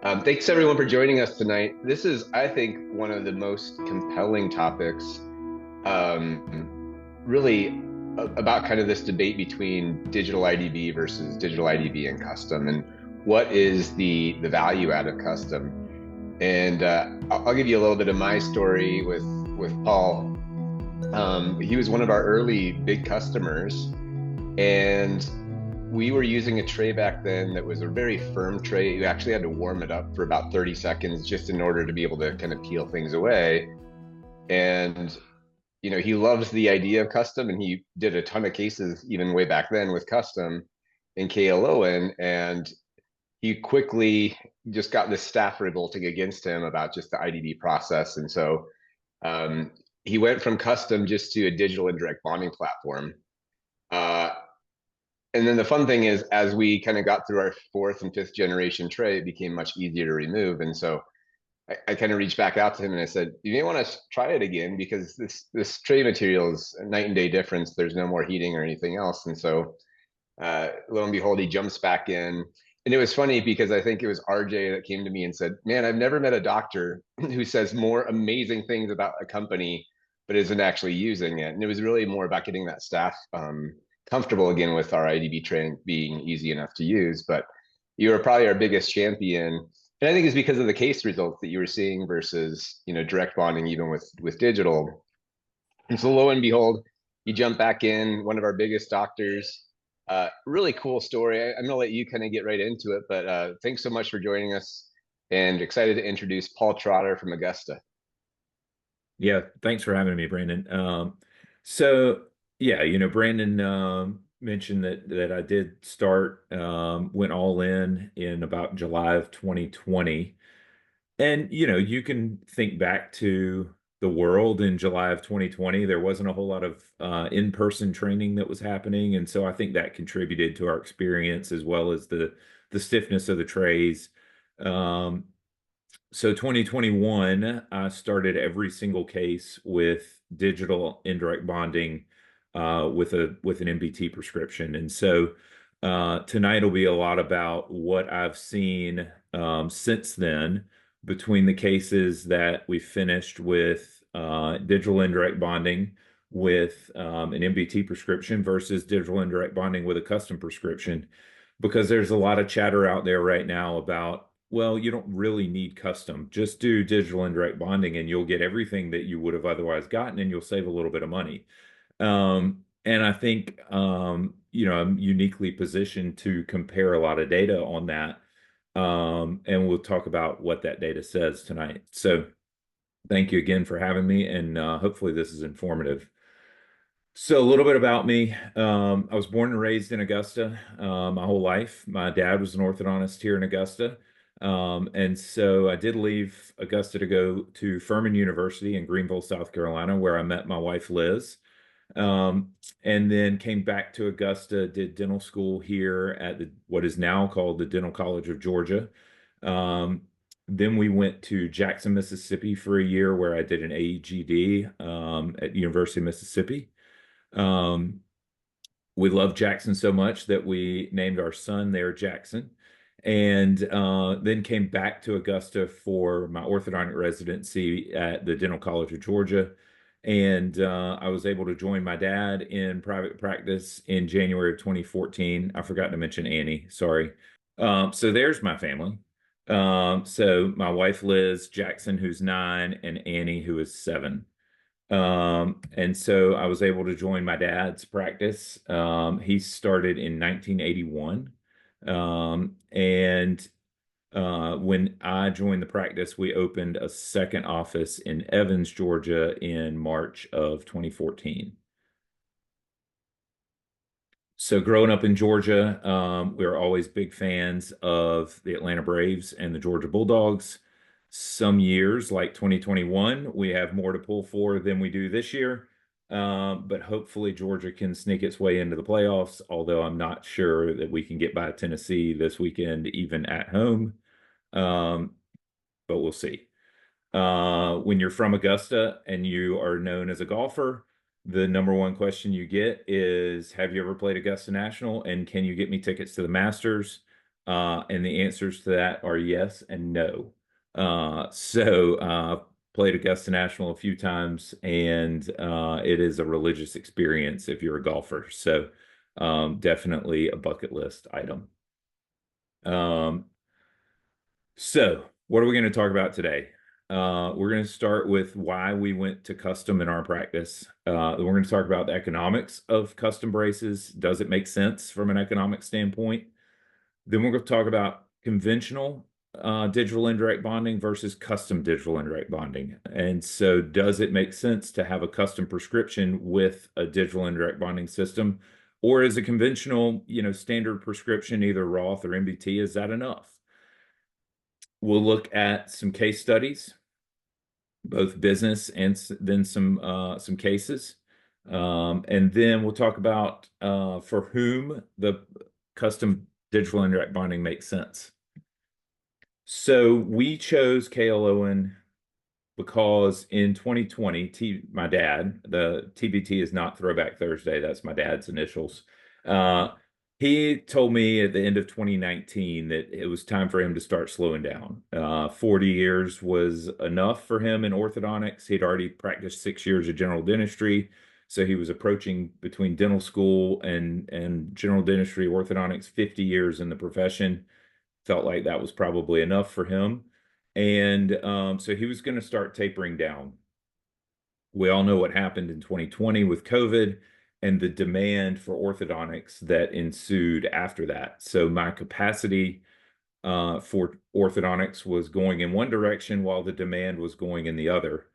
Thanks everyone for joining us tonight. This is, I think, one of the most compelling topics, really about kind of this debate between digital IDB versus digital IDB and custom, and what is the value out of custom. And I'll give you a little bit of my story with Paul. He was one of our early big customers, and we were using a tray back then that was a very firm tray. You actually had to warm it up for about 30 seconds just in order to be able to kind of peel things away. And, he loves the idea of custom, and he did a ton of cases even way back then with custom in KLOwen. And he quickly just got this staff revolting against him about just the IDB process. And so um, he went from custom just to a digital indirect bonding platform. Uh, and then the fun thing is, as we kind of got through our fourth and fifth generation tray, it became much easier to remove. And so I kind of reached back out to him and I said, "You may want to try it again, because this tray material is a night and day difference. There's no more heating or anything else." And so lo and behold, he jumps back in. And it was funny because I think it was RJ that came to me and said, "Man, I've never met a doctor who says more amazing things about a company, but isn't actually using it." And it was really more about getting that staff comfortable again with our IDB training being easy enough to use. But you were probably our biggest champion. And I think it's because of the case results that you were seeing versus, direct bonding, even with digital. And so lo and behold, you jump back in, one of our biggest doctors. Really cool story. I'm going to let you kind of get right into it, but thanks so much for joining us, and excited to introduce Paul Trotter from Augusta. Yeah, thanks for having me, Brandon. So yeah, Brandon mentioned that I did start went all in about July of 2020. And you can think back to the world in July of 2020. There wasn't a whole lot of in-person training that was happening, and so I think that contributed to our experience as well as the stiffness of the trays. Um, so 2021, I started every single case with digital indirect bonding with an MBT prescription. And so tonight will be a lot about what I've seen since then between the cases that we finished with digital indirect bonding with an MBT prescription versus digital indirect bonding with a custom prescription, because there's a lot of chatter out there right now about, well, you don't really need custom. Just do digital indirect bonding and you'll get everything that you would have otherwise gotten, and you'll save a little bit of money. And I think, I'm uniquely positioned to compare a lot of data on that. And we'll talk about what that data says tonight. So thank you again for having me, and hopefully this is informative. So a little bit about me. I was born and raised in Augusta my whole life. My dad was an orthodontist here in Augusta. And so I did leave Augusta to go to Furman University in Greenville, South Carolina, where I met my wife, Liz. And then came back to Augusta, did dental school here at what is now called the Dental College of Georgia. Then we went to Jackson, Mississippi for a year, where I did an AEGD at University of Mississippi. Um, we loved Jackson so much that we named our son there Jackson. And then came back to Augusta for my orthodontic residency at the Dental College of Georgia. And I was able to join my dad in private practice in January of 2014. I forgot to mention Annie, sorry. So there's my family. So my wife, Liz, Jackson, who's 9, and Annie, who is 7. And so I was able to join my dad's practice. He started in 1981. And when I joined the practice, we opened a second office in Evans, Georgia in March of 2014. So growing up in Georgia, we were always big fans of the Atlanta Braves and the Georgia Bulldogs. Some years, like 2021, we have more to pull for than we do this year. But hopefully Georgia can sneak its way into the playoffs, although I'm not sure that we can get by Tennessee this weekend, even at home. Um, but we'll see. When you're from Augusta and you are known as a golfer, the number one question you get is, have you ever played Augusta National? And can you get me tickets to the Masters? And the answers to that are yes and no. Played Augusta National a few times, and it is a religious experience if you're a golfer. So definitely a bucket list item. Um, what are we going to talk about today? We're going to start with why we went to custom in our practice. We're going to talk about the economics of custom braces. Does it make sense from an economic standpoint? Then we're going to talk about conventional digital indirect bonding versus custom digital indirect bonding. And so, does it make sense to have a custom prescription with a digital indirect bonding system? Or is a conventional, standard prescription, either Roth or MBT, is that enough? We'll look at some case studies, both business and then some cases. And then we'll talk about for whom the custom digital indirect bonding makes sense. So we chose KLOwen because in 2020, my dad, the TBT is not Throwback Thursday, that's my dad's initials. He told me at the end of 2019 that it was time for him to start slowing down. 40 years was enough for him in orthodontics. He'd already practiced 6 years of general dentistry. So he was approaching between dental school and general dentistry, orthodontics, 50 years in the profession. Felt like that was probably enough for him. And so he was going to start tapering down. We all know what happened in 2020 with COVID and the demand for orthodontics that ensued after that. So my capacity for orthodontics was going in one direction while the demand was going in the other.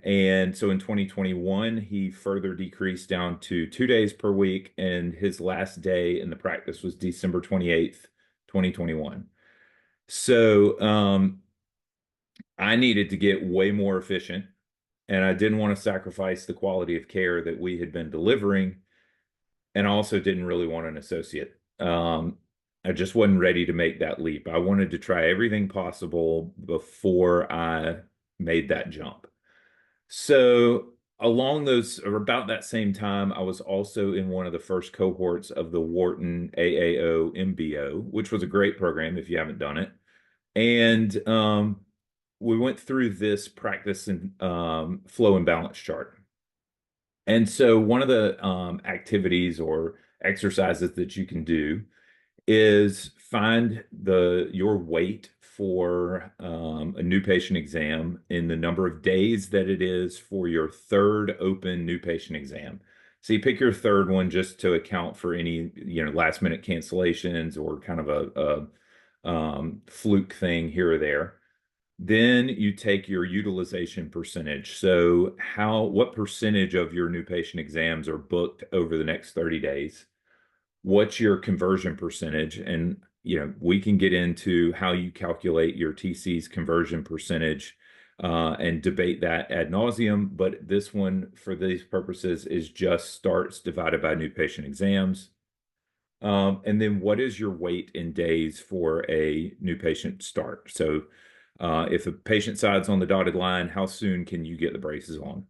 And so in 2021, he further decreased down to 2 days per week, and his last day in the practice was December 28th, 2021. So I needed to get way more efficient, and I didn't want to sacrifice the quality of care that we had been delivering, and I also didn't really want an associate. I just wasn't ready to make that leap. I wanted to try everything possible before I made that jump. So along those, or about that same time, I was also in one of the first cohorts of the Wharton AAO MBO, which was a great program if you haven't done it. And we went through this practice and flow and balance chart. And so one of the activities or exercises that you can do is find your weight for a new patient exam in the number of days that it is for your third open new patient exam. So you pick your third one just to account for any, last minute cancellations or kind of a fluke thing here or there. Then you take your utilization percentage. So what percentage of your new patient exams are booked over the next 30 days? What's your conversion percentage? And, we can get into how you calculate your TC's conversion percentage and debate that ad nauseum. But this one, for these purposes, is just starts divided by new patient exams. And then what is your wait in days for a new patient start? So if a patient side's on the dotted line, how soon can you get the braces on?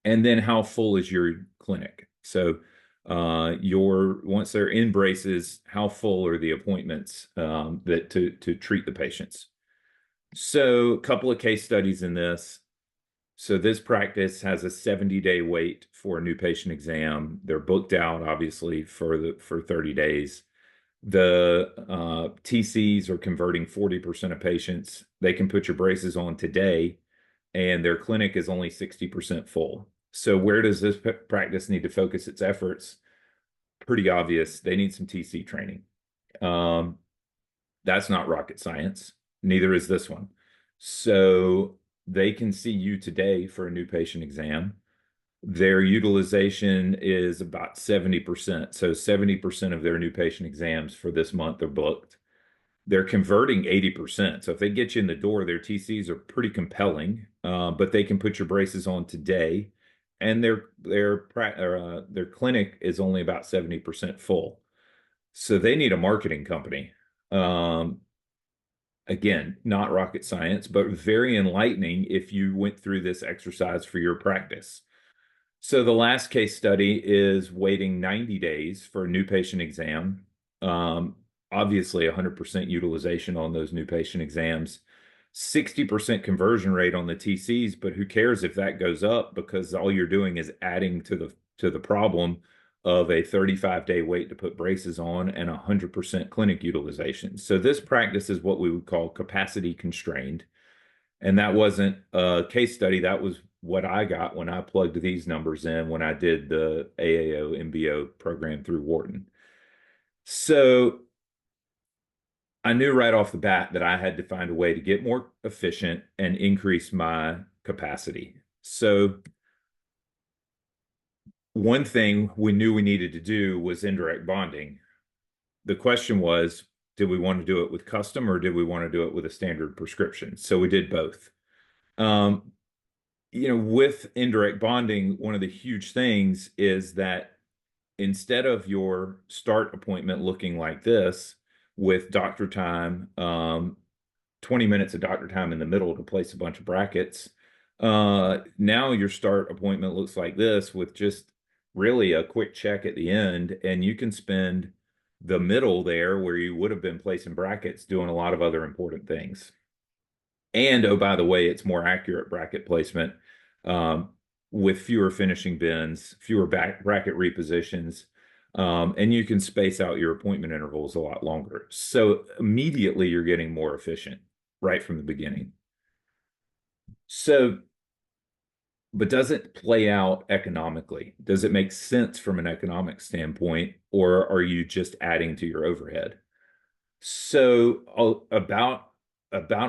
And then how full is your clinic? So once they're in braces, how full are the appointments that to treat the patients? So a couple of case studies in this. So this practice has a 70-day wait for a new patient exam. They're booked out, obviously, for 30 days. The TCs are converting 40% of patients. They can put your braces on today, and their clinic is only 60% full. So where does this practice need to focus its efforts? Pretty obvious. They need some TC training. That's not rocket science. Neither is this one. So they can see you today for a new patient exam. Their utilization is about 70%. So 70% of their new patient exams for this month are booked. They're converting 80%. So if they get you in the door, their TCs are pretty compelling, but they can put your braces on today, and their clinic is only about 70% full. So they need a marketing company. Again, not rocket science, but very enlightening if you went through this exercise for your practice. So the last case study is waiting 90 days for a new patient exam. obviously 100% utilization on those new patient exams, 60% conversion rate on the TCs, but who cares if that goes up, because all you're doing is adding to the problem of a 35-day wait to put braces on and 100% clinic utilization. So this practice is what we would call capacity constrained. And that wasn't a case study. That was what I got when I plugged these numbers in when I did the AAO MBO program through Wharton. So I knew right off the bat that I had to find a way to get more efficient and increase my capacity. So one thing we knew we needed to do was indirect bonding. The question was, did we want to do it with custom or did we want to do it with a standard prescription? So we did both. Um, with indirect bonding, one of the huge things is that instead of your start appointment looking like this with doctor time, 20 minutes of doctor time in the middle to place a bunch of brackets, now your start appointment looks like this with just really a quick check at the end, and you can spend the middle there where you would have been placing brackets doing a lot of other important things. And oh, by the way, it's more accurate bracket placement um, with fewer finishing bends, fewer bracket repositions, and you can space out your appointment intervals a lot longer. So immediately you're getting more efficient right from the beginning. So, but does it play out economically? Does it make sense from an economic standpoint, or are you just adding to your overhead? So about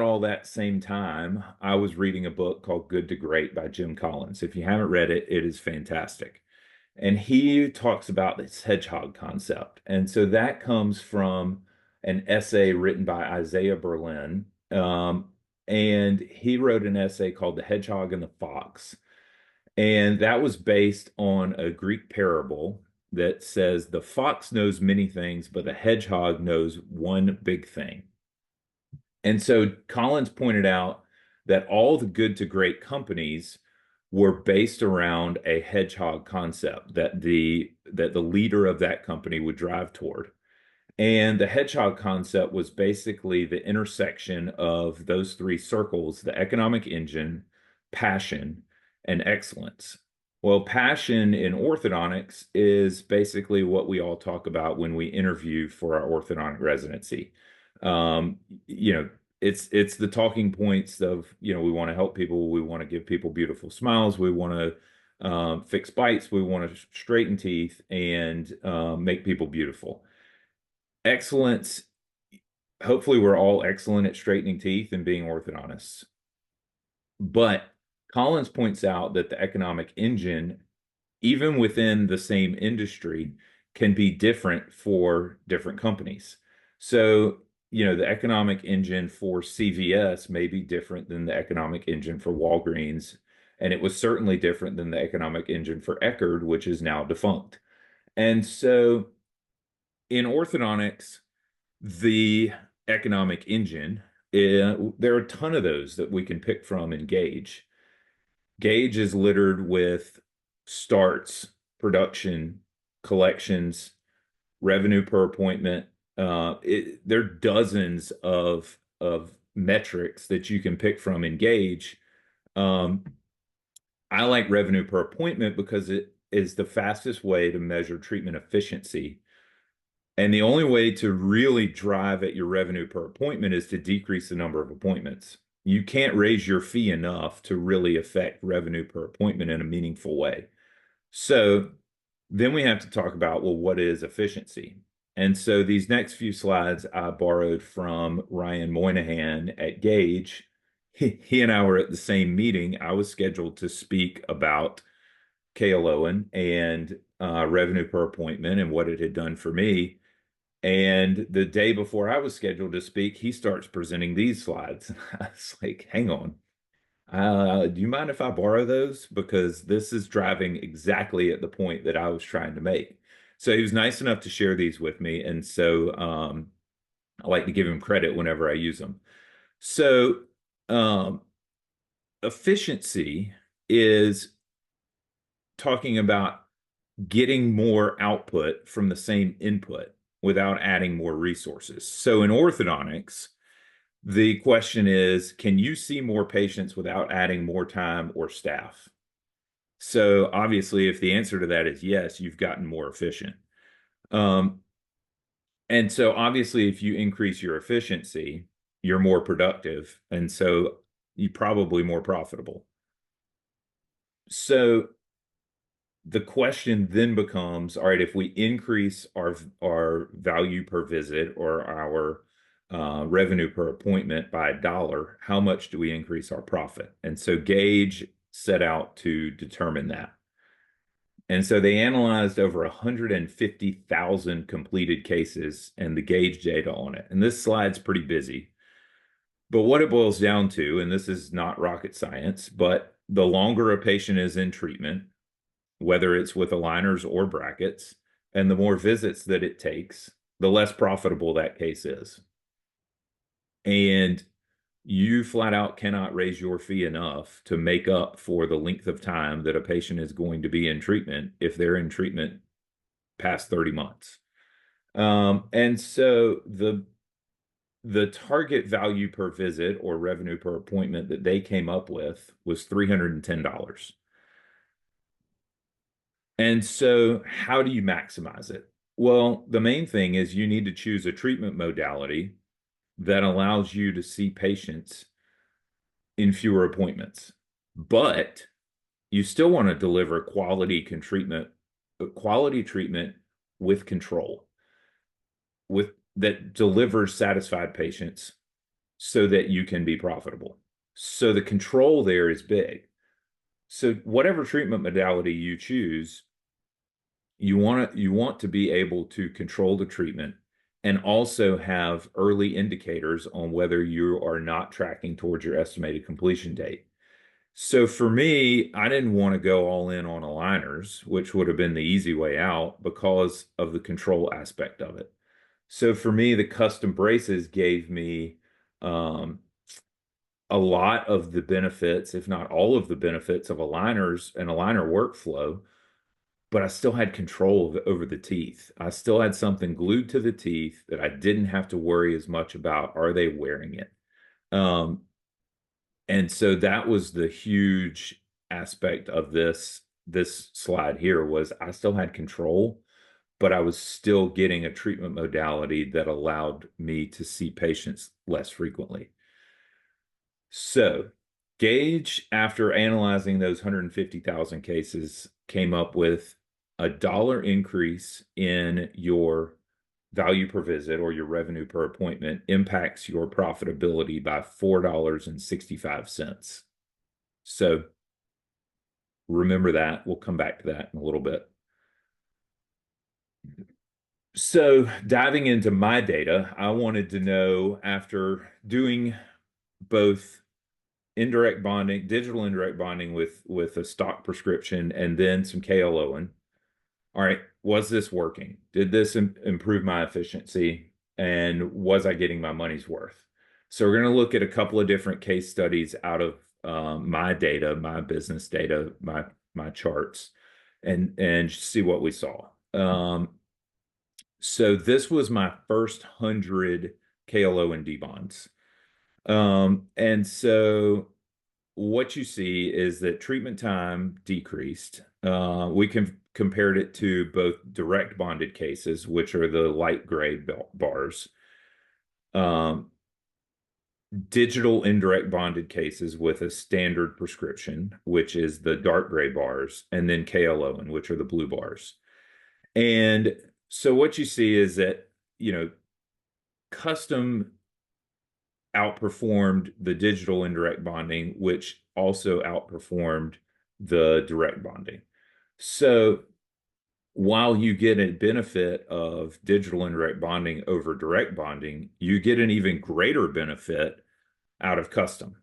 all that same time, I was reading a book called Good to Great by Jim Collins. If you haven't read it, it is fantastic. And he talks about this hedgehog concept. And so that comes from an essay written by Isaiah Berlin. And he wrote an essay called The Hedgehog and the Fox. And that was based on a Greek parable that says the fox knows many things, but the hedgehog knows one big thing. And so Collins pointed out that all the good to great companies were based around a hedgehog concept that the leader of that company would drive toward. And the hedgehog concept was basically the intersection of those three circles: the economic engine, passion, and excellence. Well, passion in orthodontics is basically what we all talk about when we interview for our orthodontic residency. Um, you know, it's the talking points of, we want to help people, we want to give people beautiful smiles, we want to fix bites, we want to straighten teeth and make people beautiful. Excellence, hopefully we're all excellent at straightening teeth and being orthodontists. But Collins points out that the economic engine, even within the same industry, can be different for different companies. So, the economic engine for CVS may be different than the economic engine for Walgreens. And it was certainly different than the economic engine for Eckerd, which is now defunct. And so in orthodontics, the economic engine, there are a ton of those that we can pick from in Gauge. Gauge is littered with starts, production, collections, revenue per appointment. There are dozens of metrics that you can pick from in Gauge. I like revenue per appointment because it is the fastest way to measure treatment efficiency. And the only way to really drive at your revenue per appointment is to decrease the number of appointments. You can't raise your fee enough to really affect revenue per appointment in a meaningful way. So then we have to talk about, well, what is efficiency? And so these next few slides I borrowed from Ryan Moynihan at Gauge. He and I were at the same meeting. I was scheduled to speak about KLOwen and revenue per appointment and what it had done for me. And the day before I was scheduled to speak, he starts presenting these slides. I was like, hang on. Do you mind if I borrow those? Because this is driving exactly at the point that I was trying to make. So he was nice enough to share these with me. And so I like to give him credit whenever I use them. So efficiency is talking about getting more output from the same input. without adding more resources. So in orthodontics, the question is, can you see more patients without adding more time or staff? So obviously, if the answer to that is yes, you've gotten more efficient. Um, and so obviously, if you increase your efficiency, you're more productive, and so you're probably more profitable. So the question then becomes, all right, if we increase our value per visit or our revenue per appointment by $1, how much do we increase our profit? And so Gage set out to determine that. And so they analyzed over 150,000 completed cases and the Gage data on it. And this slide's pretty busy. But what it boils down to, and this is not rocket science, but the longer a patient is in treatment, whether it's with aligners or brackets, and the more visits that it takes, the less profitable that case is. And you flat out cannot raise your fee enough to make up for the length of time that a patient is going to be in treatment if they're in treatment past 30 months. And so the target value per visit or revenue per appointment that they came up with was $310. And so how do you maximize it? Well, the main thing is you need to choose a treatment modality that allows you to see patients in fewer appointments, but you still want to deliver quality treatment with control, with that delivers satisfied patients so that you can be profitable. So the control there is big. So whatever treatment modality you choose, you want to be able to control the treatment and also have early indicators on whether you are not tracking towards your estimated completion date. So for me, I didn't want to go all in on aligners, which would have been the easy way out because of the control aspect of it. So for me, the custom braces gave me a lot of the benefits, if not all of the benefits of aligners and aligner workflow, but I still had control over the teeth. I still had something glued to the teeth that I didn't have to worry as much about. Are they wearing it? And so that was the huge aspect of this slide here was I still had control, but I was still getting a treatment modality that allowed me to see patients less frequently. So Gage, after analyzing those 150,000 cases, came up with $1 increase in your value per visit or your revenue per appointment impacts your profitability by $4.65. So remember that. We'll come back to that in a little bit. So diving into my data, I wanted to know after doing both indirect bonding, digital indirect bonding with a stock prescription and then some KLOwen. All right, was this working? Did this improve my efficiency? And was I getting my money's worth? So we're going to look at a couple of different case studies out of my data, my business data, my charts, and see what we saw. So this was my first 100 KLOwen debonds. And so what you see is that treatment time decreased. We compared it to both direct bonded cases, which are the light gray bars, digital indirect bonded cases with a standard prescription, which is the dark gray bars, and then KLOwen, which are the blue bars. And so what you see is that, custom outperformed the digital indirect bonding, which also outperformed the direct bonding. So while you get a benefit of digital indirect bonding over direct bonding, you get an even greater benefit out of custom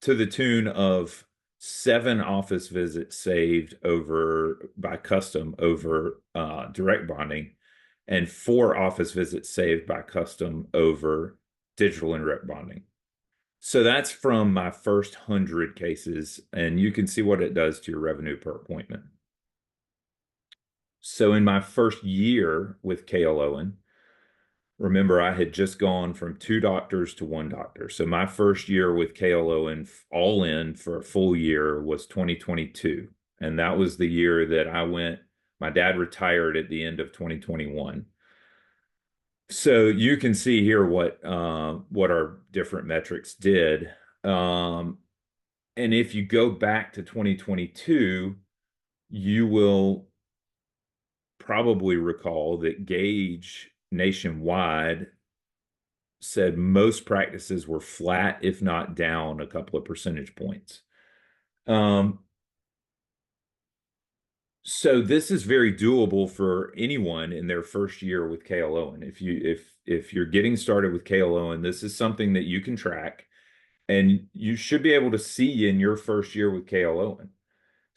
to the tune of 7 office visits saved by custom over direct bonding and 4 office visits saved by custom over digital indirect bonding. So that's from my first 100 cases, and you can see what it does to your revenue per appointment. So in my first year with KLOwen, remember I had just gone from two doctors to one doctor. So my first year with KLOwen all in for a full year was 2022. And that was the year that my dad retired at the end of 2021. So you can see here what our different metrics did. And if you go back to 2022, you will probably recall that Gage nationwide said most practices were flat, if not down a couple of percentage points. Um, so this is very doable for anyone in their first year with KLOwen. If you're getting started with KLOwen, this is something that you can track, and you should be able to see in your first year with KLOwen.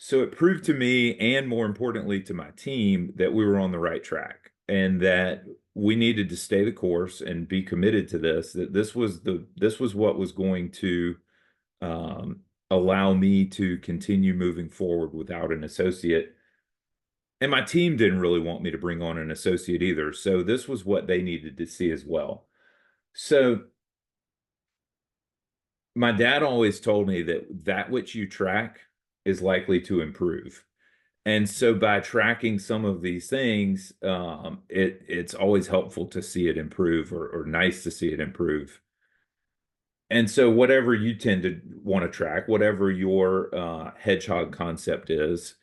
So it proved to me, and more importantly to my team, that we were on the right track and that we needed to stay the course and be committed to this, that this was what was going to um, allow me to continue moving forward without an associate. And my team didn't really want me to bring on an associate either. So this was what they needed to see as well. So my dad always told me that which you track is likely to improve. And so by tracking some of these things, it's always helpful to see it improve, or nice to see it improve. And so whatever you tend to want to track, whatever your hedgehog concept is,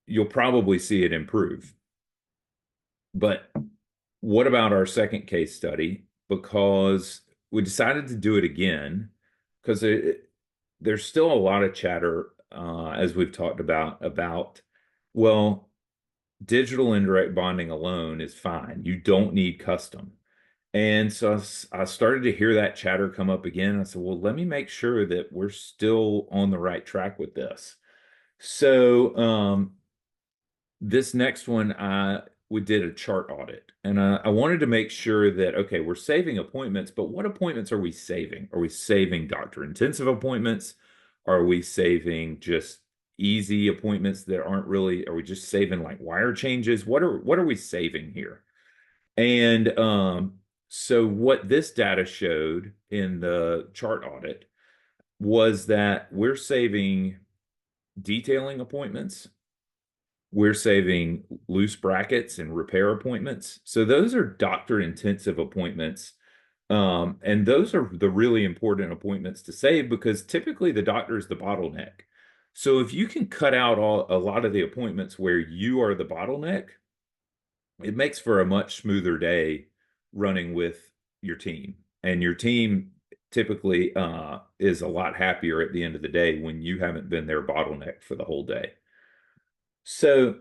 you'll probably see it improve. But what about our second case study? Because we decided to do it again because there's still a lot of chatter, as we've talked about, well, digital indirect bonding alone is fine. You don't need custom. And so I started to hear that chatter come up again. I said, well, let me make sure that we're still on the right track with this. So this next one, we did a chart audit, and I wanted to make sure that, okay, we're saving appointments, but what appointments are we saving? Are we saving doctor intensive appointments? Are we saving just easy appointments that aren't really, are we just saving like wire changes? What are we saving here? And so what this data showed in the chart audit was that we're saving detailing appointments, we're saving loose brackets and repair appointments. So those are doctor intensive appointments. And those are the really important appointments to save because typically the doctor is the bottleneck. So if you can cut out a lot of the appointments where you are the bottleneck, it makes for a much smoother day running with your team. And your team typically is a lot happier at the end of the day when you haven't been their bottleneck for the whole day. So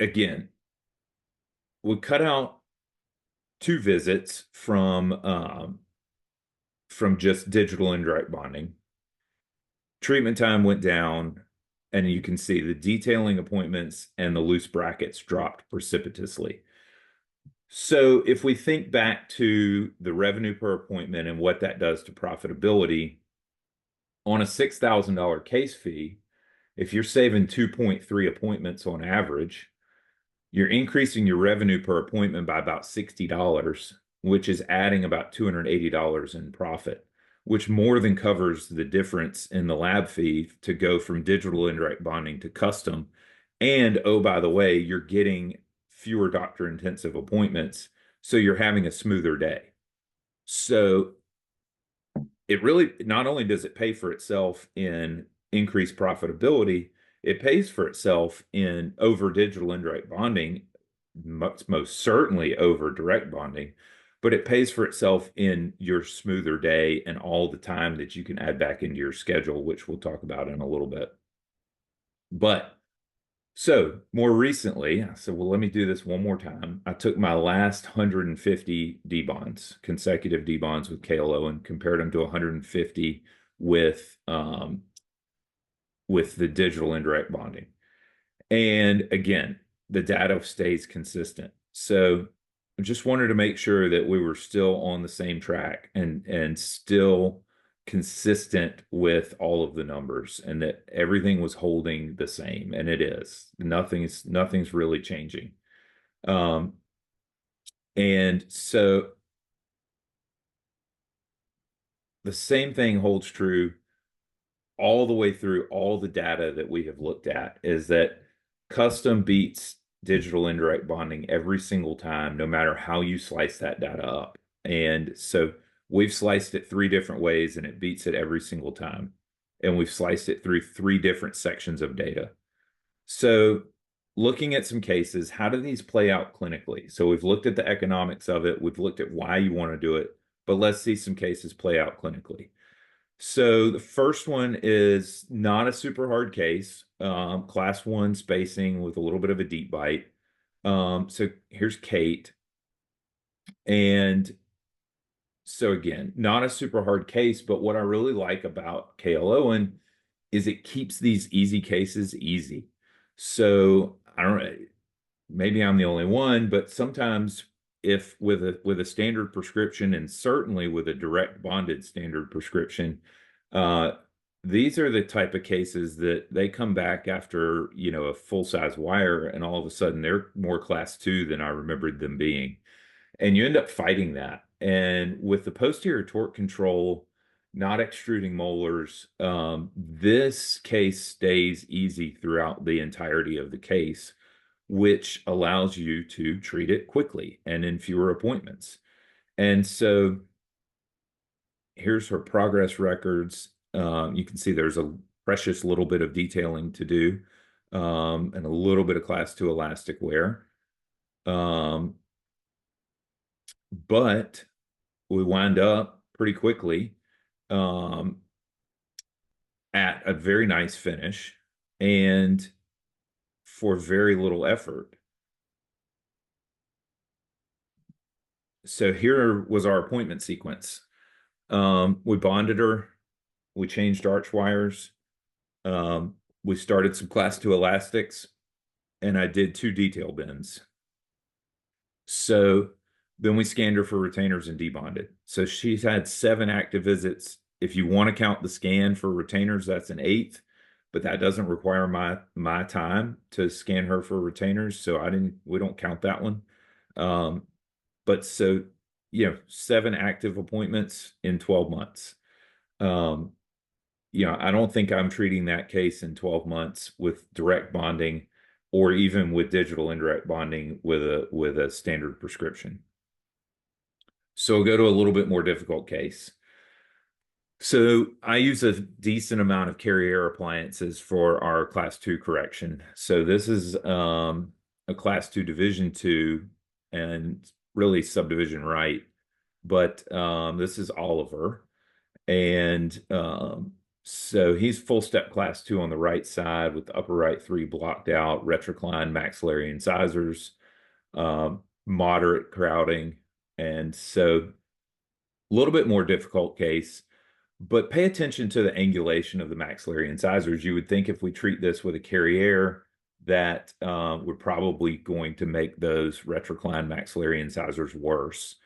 again, we cut out 2 visits from just digital indirect bonding. Treatment time went down, and you can see the detailing appointments and the loose brackets dropped precipitously. So if we think back to the revenue per appointment and what that does to profitability, on a $6,000 case fee, if you're saving 2.3 appointments on average, you're increasing your revenue per appointment by about $60, which is adding about $280 in profit, which more than covers the difference in the lab fee to go from digital indirect bonding to custom. And oh, by the way, you're getting fewer doctor intensive appointments, so you're having a smoother day. So it really, not only does it pay for itself in increased profitability, it pays for itself in over digital indirect bonding, most certainly over direct bonding, but it pays for itself in your smoother day and all the time that you can add back into your schedule, which we'll talk about in a little bit. But so more recently, I said, well, let me do this one more time. I took my last 150 D-bonds, consecutive D-bonds with KLO, and compared them to 150 with the digital indirect bonding. And again, the data stays consistent. So I just wanted to make sure that we were still on the same track and still consistent with all of the numbers and that everything was holding the same, and it is. Nothing's really changing. Um, and so the same thing holds true all the way through all the data that we have looked at, is that custom beats digital indirect bonding every single time, no matter how you slice that data up. And so we've sliced it three different ways and it beats it every single time. And we've sliced it through three different sections of data. So looking at some cases, how do these play out clinically? So we've looked at the economics of it, we've looked at why you want to do it, but let's see some cases play out clinically. So the first one is not a super hard case, class one spacing with a little bit of a deep bite. So here's Kate. And so again, not a super hard case, but what I really like about KLOwen is it keeps these easy cases easy. So I don't know, maybe I'm the only one, but sometimes if with a standard prescription, and certainly with a direct bonded standard prescription, uh, these are the type of cases that they come back after, a full size wire, and all of a sudden they're more class two than I remembered them being. And you end up fighting that. And with the posterior torque control, not extruding molars, this case stays easy throughout the entirety of the case, which allows you to treat it quickly and in fewer appointments. And so here's her progress records. You can see there's a precious little bit of detailing to do, and a little bit of class two elastic wear. But we wind up pretty quickly um, at a very nice finish and for very little effort. So here was our appointment sequence. We bonded her, we changed arch wires, we started some class two elastics, and I did 2 detail bends. So then we scanned her for retainers and debonded. So she's had 7 active visits. If you want to count the scan for retainers, that's an 8th, but that doesn't require my time to scan her for retainers. So we don't count that one. But so, 7 active appointments in 12 months. I don't think I'm treating that case in 12 months with direct bonding or even with digital indirect bonding with a standard prescription. So we'll go to a little bit more difficult case. So I use a decent amount of Carrier appliances for our class 2 correction. So this is a class 2 division 2 and really subdivision right. But this is Oliver. And so he's full step class 2 on the right side with the upper right 3 blocked out, retrocline maxillary incisors, moderate crowding. And so a little bit more difficult case, but pay attention to the angulation of the maxillary incisors. You would think if we treat this with a Carrier that we're probably going to make those retrocline maxillary incisors worse.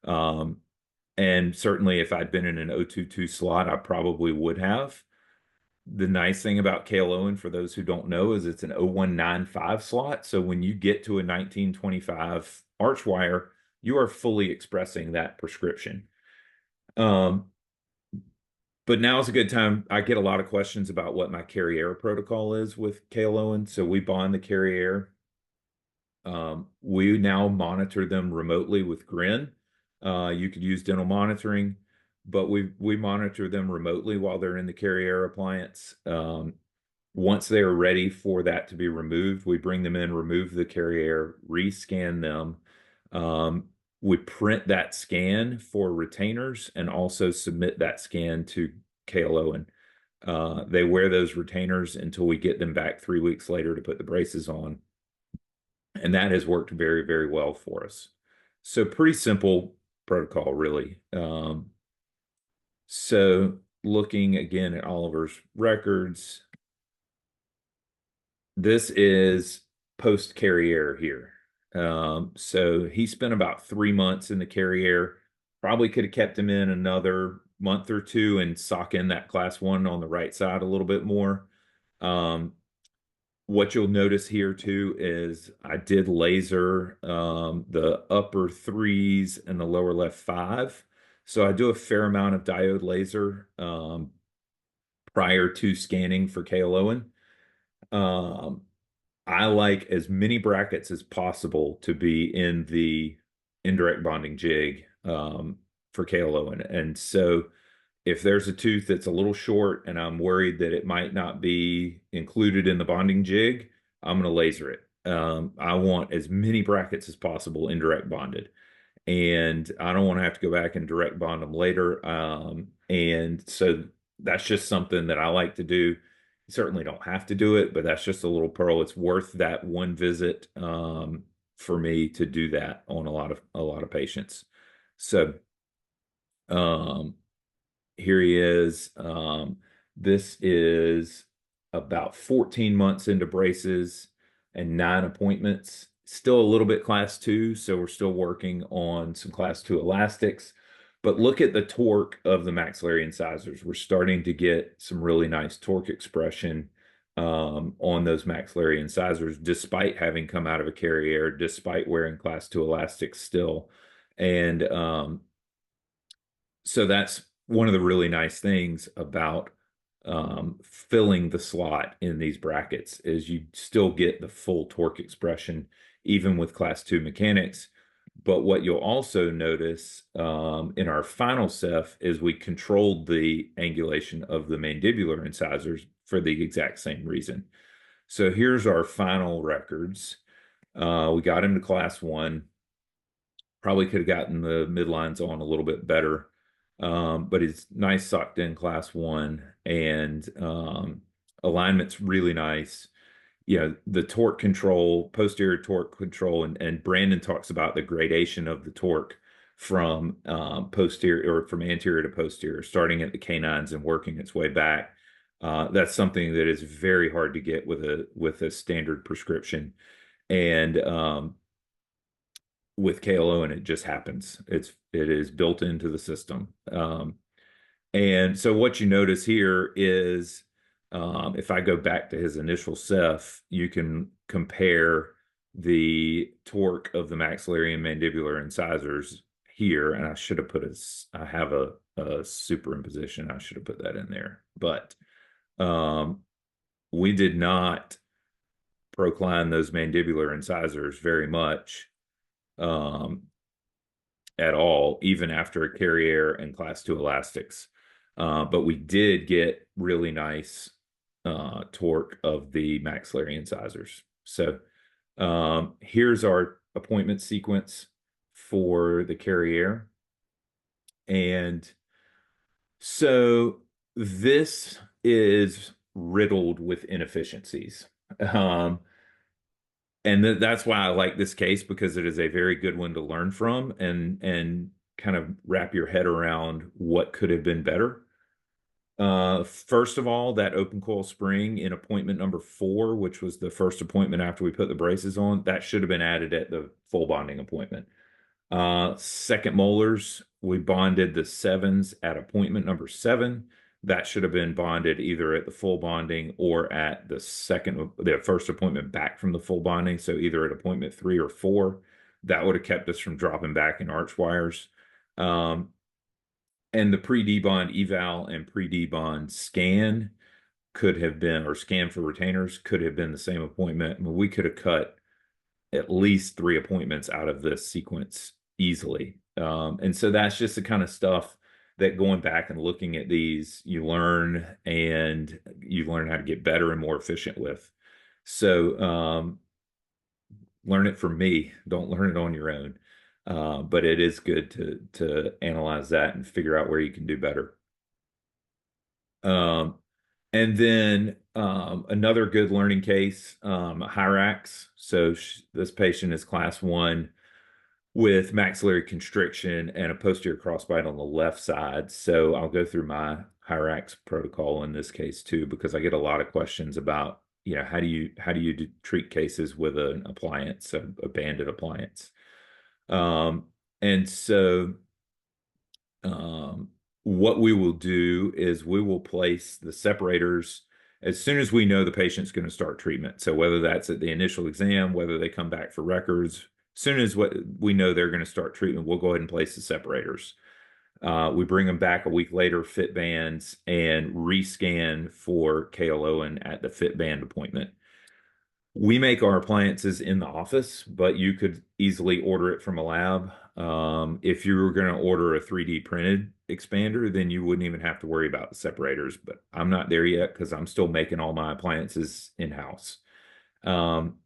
And certainly if I'd been in an 022 slot, I probably would have. The nice thing about KLOwen, for those who don't know, is it's an 0195 slot. So when you get to a 1925 arch wire, you are fully expressing that prescription. But now is a good time. I get a lot of questions about what my Carrier protocol is with KLOwen. So we bond the Carrier. We now monitor them remotely with Grin. You could use dental monitoring, but we monitor them remotely while they're in the Carrier appliance. Once they are ready for that to be removed, we bring them in, remove the Carrier, rescan them. We print that scan for retainers and also submit that scan to KLOwen. They wear those retainers until we get them back 3 weeks later to put the braces on. And that has worked very, very well for us. So pretty simple protocol, really. So looking again at Oliver's records, this is post Carrier here. So he spent about 3 months in the Carrier. Probably could have kept him in another month or two and sock in that class one on the right side a little bit more. Um, what you'll notice here too is I did laser the upper threes and the lower left five. So I do a fair amount of diode laser prior to scanning for KLOwen. Um, I like as many brackets as possible to be in the indirect bonding jig for KLOwen. And so if there's a tooth that's a little short and I'm worried that it might not be included in the bonding jig, I'm going to laser it. I want as many brackets as possible indirect bonded. And I don't want to have to go back and direct bond them later. And so that's just something that I like to do. You certainly don't have to do it, but that's just a little pearl. It's worth that one visit for me to do that on a lot of patients. So um, here he is. This is about 14 months into braces and 9 appointments. Still a little bit class two, so we're still working on some class two elastics. But look at the torque of the maxillary incisors. We're starting to get some really nice torque expression on those maxillary incisors, despite having come out of a carrier, despite wearing class two elastics still. And so that's one of the really nice things about filling the slot in these brackets is you still get the full torque expression even with class two mechanics. But what you'll also notice in our final ceph is we controlled the angulation of the mandibular incisors for the exact same reason. So here's our final records. We got him to class one. Probably could have gotten the midlines on a little bit better. But it's nice socked in class one, and alignment's really nice. You know, the torque control, posterior torque control, and Brandon talks about the gradation of the torque from posterior or from anterior to posterior, starting at the canines and working its way back. That's something that is very hard to get with a standard prescription. And with KLOwen, it just happens. It is built into the system. And so what you notice here is if I go back to his initial ceph, you can compare the torque of the maxillary and mandibular incisors here. And I should have I have a superimposition. I should have put that in there. But we did not procline those mandibular incisors very much at all, even after a carrier and class two elastics. But we did get really nice torque of the maxillary incisors. So here's our appointment sequence for the carrier. And so this is riddled with inefficiencies. And that's why I like this case, because it is a very good one to learn from and kind of wrap your head around what could have been better. First of all, that open coil spring in appointment number 4, which was the first appointment after we put the braces on, that should have been added at the full bonding appointment. Second molars, we bonded the 7s at appointment number 7. That should have been bonded either at the full bonding or at the first appointment back from the full bonding. So either at appointment 3 or 4, that would have kept us from dropping back in arch wires. And the pre-debond eval and pre-debond scan could have been, or scan for retainers could have been the same appointment. I mean, we could have cut at least 3 appointments out of this sequence easily. And so that's just the kind of stuff that going back and looking at these, you learn how to get better and more efficient with. So learn it from me. Don't learn it on your own. But it is good to analyze that and figure out where you can do better. And then another good learning case, Hyrax. So this patient is class 1 with maxillary constriction and a posterior crossbite on the left side. So I'll go through my Hyrax protocol in this case too, because I get a lot of questions about, how do you treat cases with an appliance, a banded appliance. And so what we will do is we will place the separators as soon as we know the patient's going to start treatment. So whether that's at the initial exam, whether they come back for records, as soon as we know they're going to start treatment, we'll go ahead and place the separators. We bring them back a week later, fit bands, and rescan for KLOwen at the fit band appointment. We make our appliances in the office, but you could easily order it from a lab. If you were going to order a 3D printed expander, then you wouldn't even have to worry about the separators. But I'm not there yet because I'm still making all my appliances in-house. Um,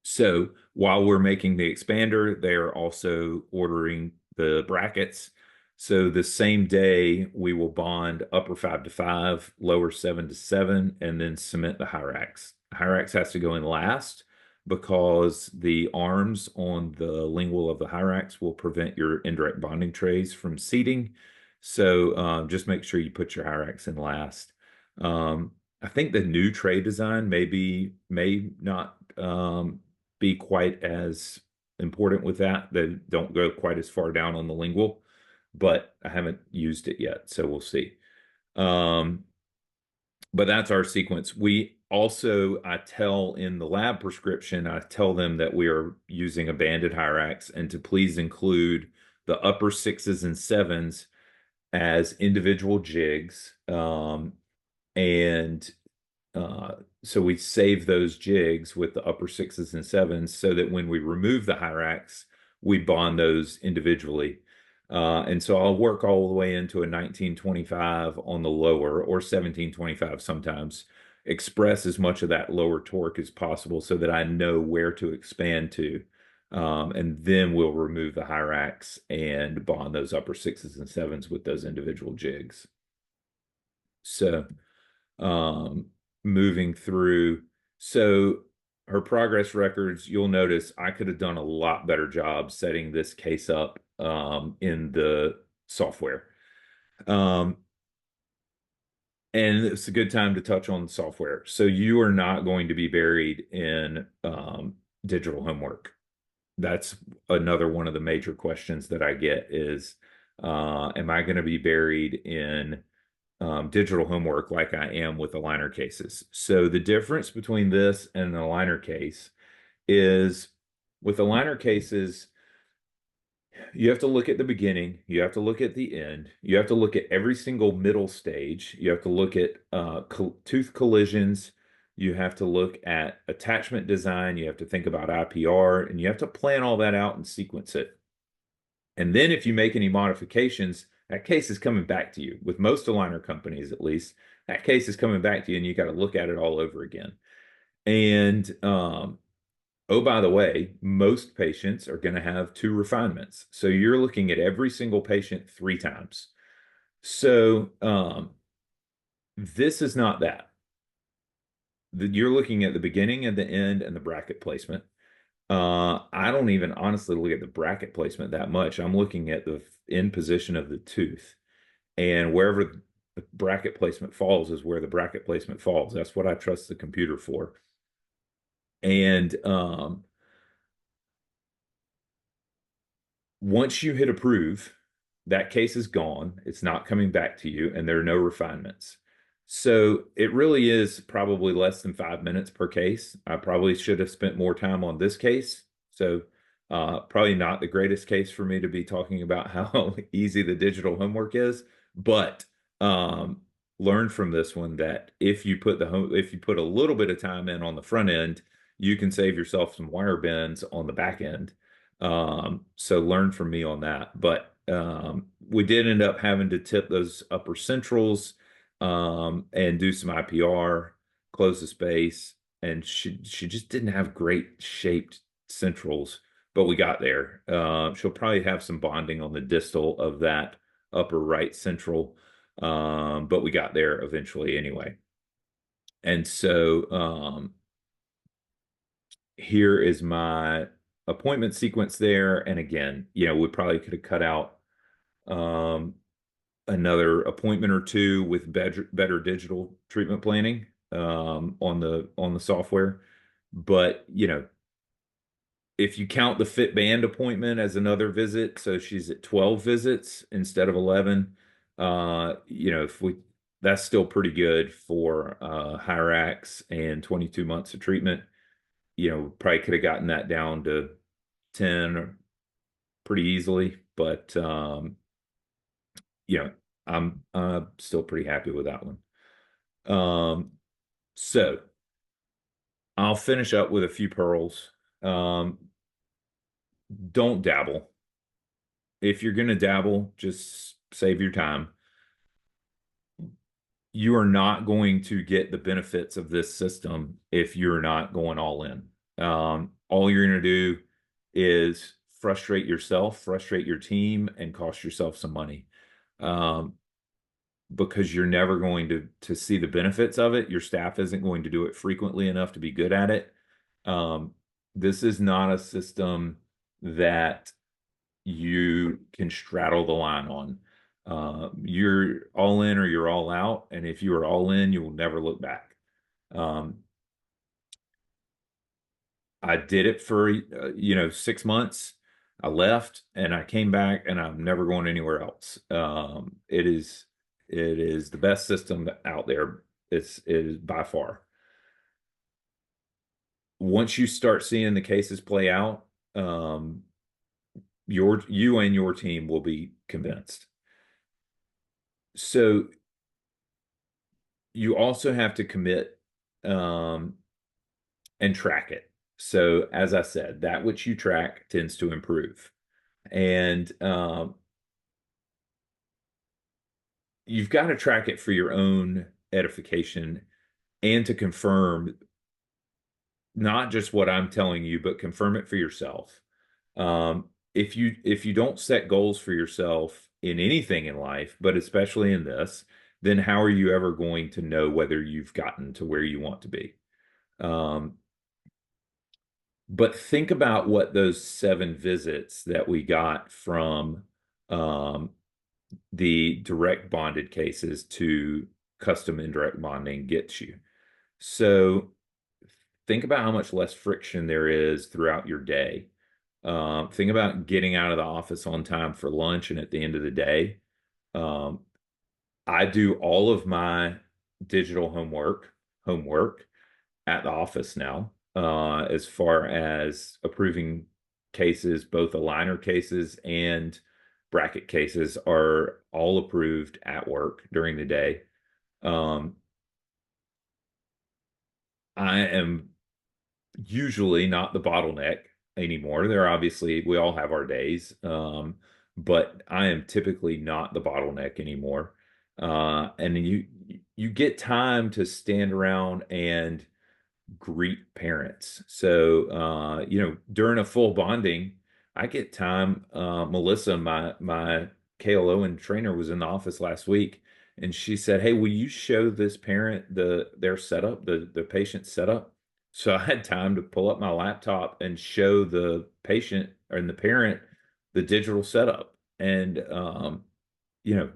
so while we're making the expander, they're also ordering the brackets. So the same day, we will bond upper 5 to 5, lower 7 to 7, and then cement the Hyrax. Hyrax has to go in last because the arms on the lingual of the Hyrax will prevent your indirect bonding trays from seating. So just make sure you put your Hyrax in last. I think the new tray design may not be quite as important with that. They don't go quite as far down on the lingual, but I haven't used it yet, so we'll see. But that's our sequence. We also, I tell in the lab prescription, I tell them that we are using a banded Hyrax and to please include the upper 6s and 7s as individual jigs. And so we save those jigs with the upper 6s and 7s so that when we remove the Hyrax, we bond those individually. And so I'll work all the way into a 1925 on the lower or 1725 sometimes, express as much of that lower torque as possible so that I know where to expand to. And then we'll remove the Hyrax and bond those upper 6s and 7s with those individual jigs. So moving through. So her progress records, you'll notice I could have done a lot better job setting this case up in the software. And it's a good time to touch on the software. So you are not going to be buried in digital homework. That's another one of the major questions that I get is, am I going to be buried in digital homework like I am with aligner cases? So the difference between this and an aligner case is with aligner cases, you have to look at the beginning, you have to look at the end, you have to look at every single middle stage, you have to look at tooth collisions, you have to look at attachment design, you have to think about IPR, and you have to plan all that out and sequence it. And then if you make any modifications, that case is coming back to you. With most aligner companies, at least, that case is coming back to you and you got to look at it all over again. And oh, by the way, most patients are going to have 2 refinements. So you're looking at every single patient 3 times. So this is not that. You're looking at the beginning and the end and the bracket placement. I don't even honestly look at the bracket placement that much. I'm looking at the end position of the tooth, and wherever the bracket placement falls is where the bracket placement falls. That's what I trust the computer for. And once you hit approve, that case is gone. It's not coming back to you, and there are no refinements. So it really is probably less than 5 minutes per case. I probably should have spent more time on this case. So probably not the greatest case for me to be talking about how easy the digital homework is, but learn from this one that if you put a little bit of time in on the front end, you can save yourself some wire bends on the back end. So learn from me on that. But we did end up having to tip those upper centrals and do some IPR, close the space, and she just didn't have great shaped centrals, but we got there. She'll probably have some bonding on the distal of that upper right central, but we got there eventually anyway. And so here is my appointment sequence there. And again, we probably could have cut out another appointment or 2 with better digital treatment planning on the software. But if you count the fit band appointment as another visit, so she's at 12 visits instead of 11. If we that's still pretty good for Hyrax and 22 months of treatment. Probably could have gotten that down to 10 pretty easily, but you know, I'm still pretty happy with that one. So I'll finish up with a few pearls. Um, don't dabble. If you're going to dabble, just save your time. You are not going to get the benefits of this system if you're not going all in. All you're going to do is frustrate yourself, frustrate your team, and cost yourself some money. Um, because you're never going to see the benefits of it. Your staff isn't going to do it frequently enough to be good at it. Um, this is not a system that you can straddle the line on. You're all in or you're all out, and if you are all in, you will never look back. Um, I did it for 6 months. I left and I came back, and I'm never going anywhere else. It is the best system out there. It is by far. Once you start seeing the cases play out, you and your team will be convinced. So you also have to commit um, and track it. So as I said, that which you track tends to improve. And you've got to track it for your own edification and to confirm not just what I'm telling you, but confirm it for yourself. If you don't set goals for yourself in anything in life, but especially in this, then how are you ever going to know whether you've gotten to where you want to be? Um, but think about what those 7 visits that we got from um, the direct bonded cases to custom indirect bonding gets you. So think about how much less friction there is throughout your day. Think about getting out of the office on time for lunch and at the end of the day. Um, I do all of my digital homework at the office now, as far as approving cases, both aligner cases and bracket cases are all approved at work during the day. Um, I am usually not the bottleneck anymore. We all have our days, but I am typically not the bottleneck anymore. And you get time to stand around and greet parents. So, during a full bonding, I get time. Melissa, my KLOwen trainer, was in the office last week, and she said, "Hey, will you show this parent their setup, the patient setup?" So I had time to pull up my laptop and show the patient and the parent the digital setup. And you know,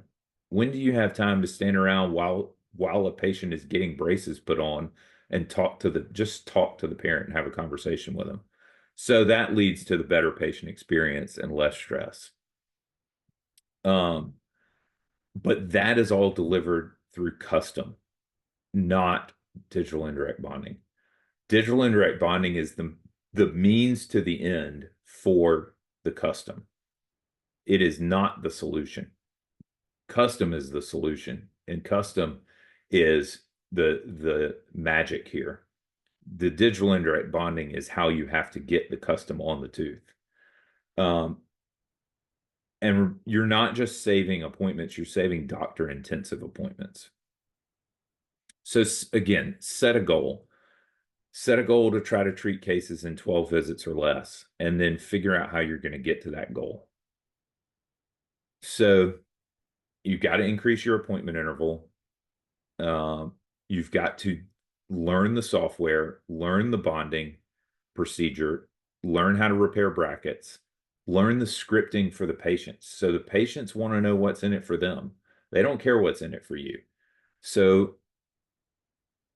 when do you have time to stand around while a patient is getting braces put on and talk to the parent and have a conversation with them? So that leads to the better patient experience and less stress. Um, but that is all delivered through custom, not digital indirect bonding. Digital indirect bonding is the means to the end for the custom. It is not the solution. Custom is the solution, and custom is the magic here. The digital indirect bonding is how you have to get the custom on the tooth. And you're not just saving appointments, you're saving doctor intensive appointments. So again, set a goal. Set a goal to try to treat cases in 12 visits or less, and then figure out how you're going to get to that goal. So you've got to increase your appointment interval. You've got to learn the software, learn the bonding procedure, learn how to repair brackets, learn the scripting for the patients. So the patients want to know what's in it for them. They don't care what's in it for you. So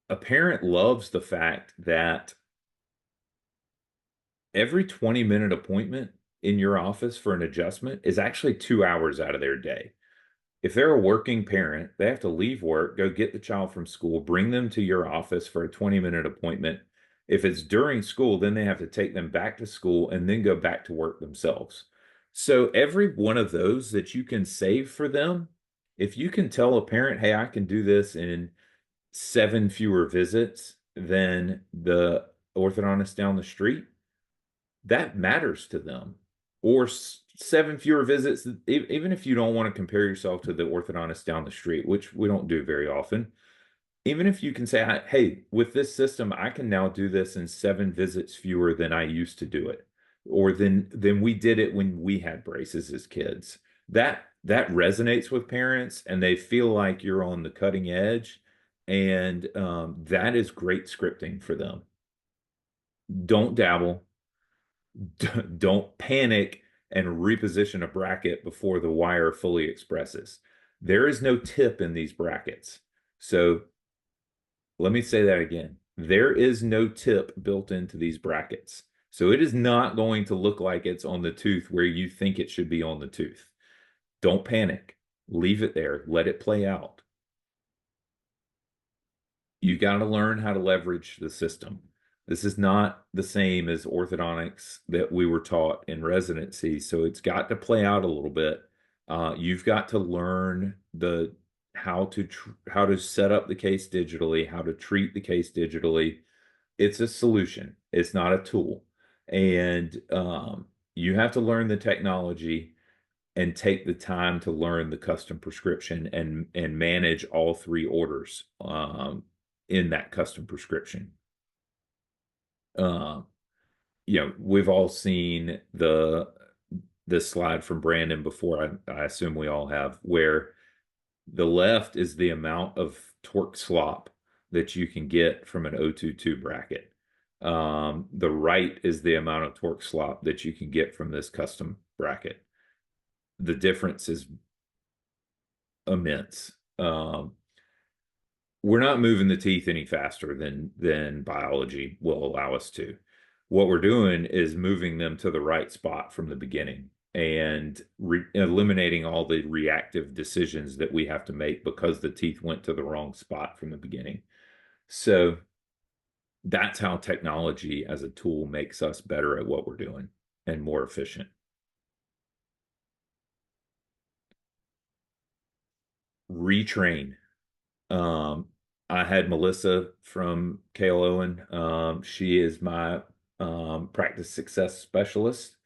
a parent loves the fact that every 20-minute appointment in your office for an adjustment is actually 2 hours out of their day. If they're a working parent, they have to leave work, go get the child from school, bring them to your office for a 20-minute appointment. If it's during school, then they have to take them back to school and then go back to work themselves. So every one of those that you can save for them, if you can tell a parent, hey, I can do this in 7 fewer visits than the orthodontist down the street, that matters to them. Or 7 fewer visits, even if you don't want to compare yourself to the orthodontist down the street, which we don't do very often. Even if you can say, hey, with this system, I can now do this in 7 visits fewer than I used to do it, or than we did it when we had braces as kids. That resonates with parents, and they feel like you're on the cutting edge, and that is great scripting for them. Don't dabble, don't panic and reposition a bracket before the wire fully expresses. There is no tip in these brackets. So let me say that again. There is no tip built into these brackets. So it is not going to look like it's on the tooth where you think it should be on the tooth. Don't panic. Leave it there. Let it play out. You got to learn how to leverage the system. This is not the same as orthodontics that we were taught in residency, so it's got to play out a little bit. You've got to learn how to set up the case digitally, how to treat the case digitally. It's a solution. It's not a tool, and you have to learn the technology and take the time to learn the custom prescription and manage all 3 orders in that custom prescription. Uh, we've all seen this slide from Brandon before. I assume we all have, where the left is the amount of torque slop that you can get from an 022 bracket. The right is the amount of torque slop that you can get from this custom bracket. The difference is immense. We're not moving the teeth any faster than biology will allow us to. What we're doing is moving them to the right spot from the beginning and eliminating all the reactive decisions that we have to make because the teeth went to the wrong spot from the beginning. So that's how technology as a tool makes us better at what we're doing and more efficient. Retrain. I had Melissa from KLOwen. She is my practice success specialist.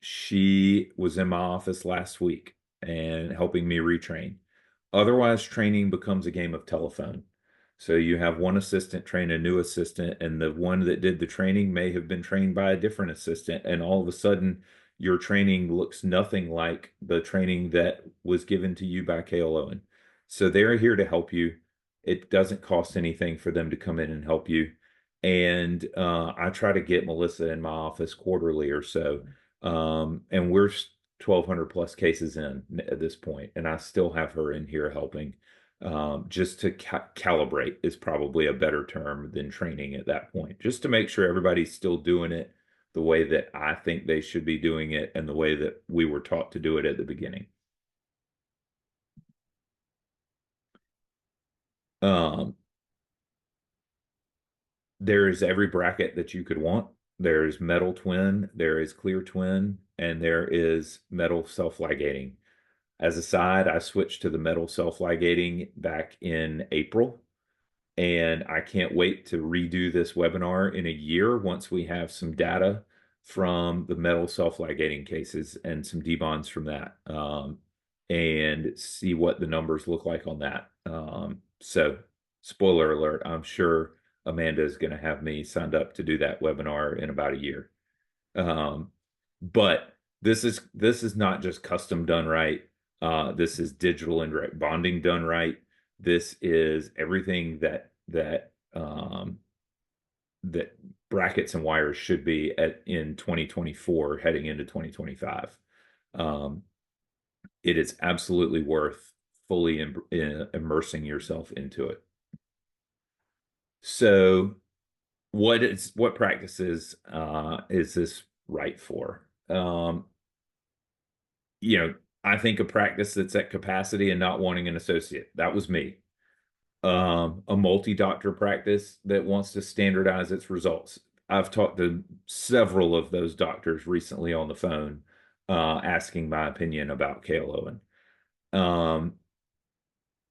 She was in my office last week and helping me retrain. Otherwise, training becomes a game of telephone. So you have one assistant train a new assistant, and the one that did the training may have been trained by a different assistant, and all of a sudden your training looks nothing like the training that was given to you by KLOwen. So they're here to help you. It doesn't cost anything for them to come in and help you. And I try to get Melissa in my office quarterly or so. And we're 1,200 plus cases in at this point, and I still have her in here helping. Just to calibrate is probably a better term than training at that point, just to make sure everybody's still doing it the way that I think they should be doing it and the way that we were taught to do it at the beginning. There is every bracket that you could want. There's metal twin, there is clear twin, and there is metal self-ligating. As a side, I switched to the metal self-ligating back in April, and I can't wait to redo this webinar in a year once we have some data from the metal self-ligating cases and some debonds from that, and see what the numbers look like on that. So spoiler alert, I'm sure Amanda is going to have me signed up to do that webinar in about a year. But this is not just custom done right. This is digital indirect bonding done right. This is everything that brackets and wires should be in 2024, heading into 2025. It is absolutely worth fully immersing yourself into it. So, what practices is this right for? I think a practice that's at capacity and not wanting an associate. That was me. A multi-doctor practice that wants to standardize its results. I've talked to several of those doctors recently on the phone, asking my opinion about KLOwen.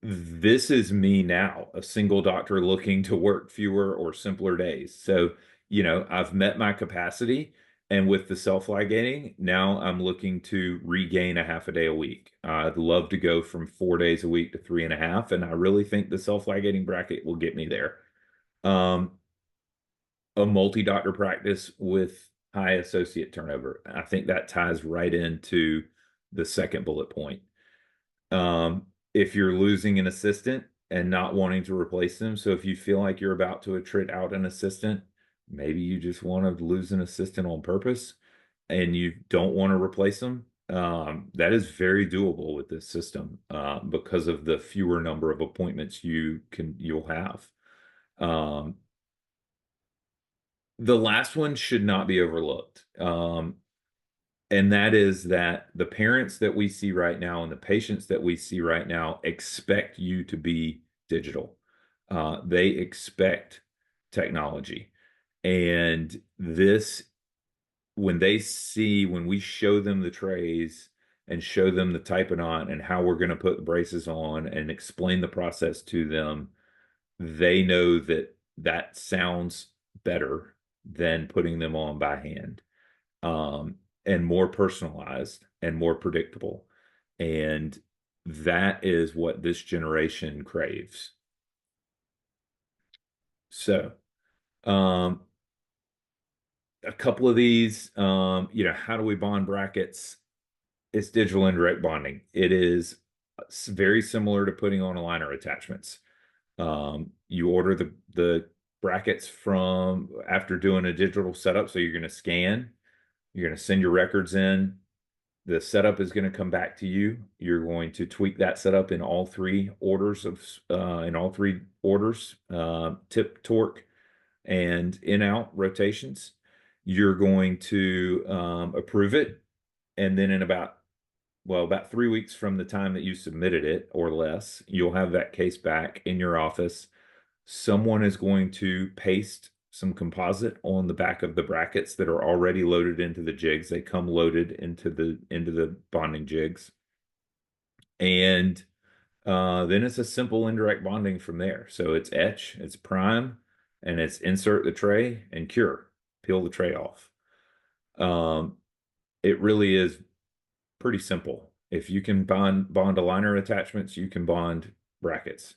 This is me now, a single doctor looking to work fewer or simpler days. So, I've met my capacity, and with the self-ligating, now I'm looking to regain a half a day a week. I'd love to go from 4 days a week to 3.5, and I really think the self-ligating bracket will get me there. Um, a multi-doctor practice with high associate turnover. I think that ties right into the second bullet point. If you're losing an assistant and not wanting to replace them, so if you feel like you're about to attrit out an assistant, maybe you just want to lose an assistant on purpose and you don't want to replace them, that is very doable with this system, because of the fewer number of appointments you'll have. The last one should not be overlooked. And that is that the parents that we see right now and the patients that we see right now expect you to be digital. They expect technology. And when we show them the trays and show them the typing on and how we're going to put the braces on and explain the process to them, they know that that sounds better than putting them on by hand. And more personalized and more predictable. And that is what this generation craves. So, a couple of these, how do we bond brackets? It's digital indirect bonding. It is very similar to putting on aligner attachments. You order the brackets from after doing a digital setup. So you're going to scan, you're going to send your records in. The setup is going to come back to you. You're going to tweak that setup in all three orders, tip, torque, and in-out rotations. You're going to approve it, and then in about 3 weeks from the time that you submitted it or less, you'll have that case back in your office. Someone is going to paste some composite on the back of the brackets that are already loaded into the jigs. They come loaded into the bonding jigs. And then it's a simple indirect bonding from there. So it's etch, it's prime, and it's insert the tray and cure, peel the tray off. It really is pretty simple. If you can bond aligner attachments, you can bond brackets.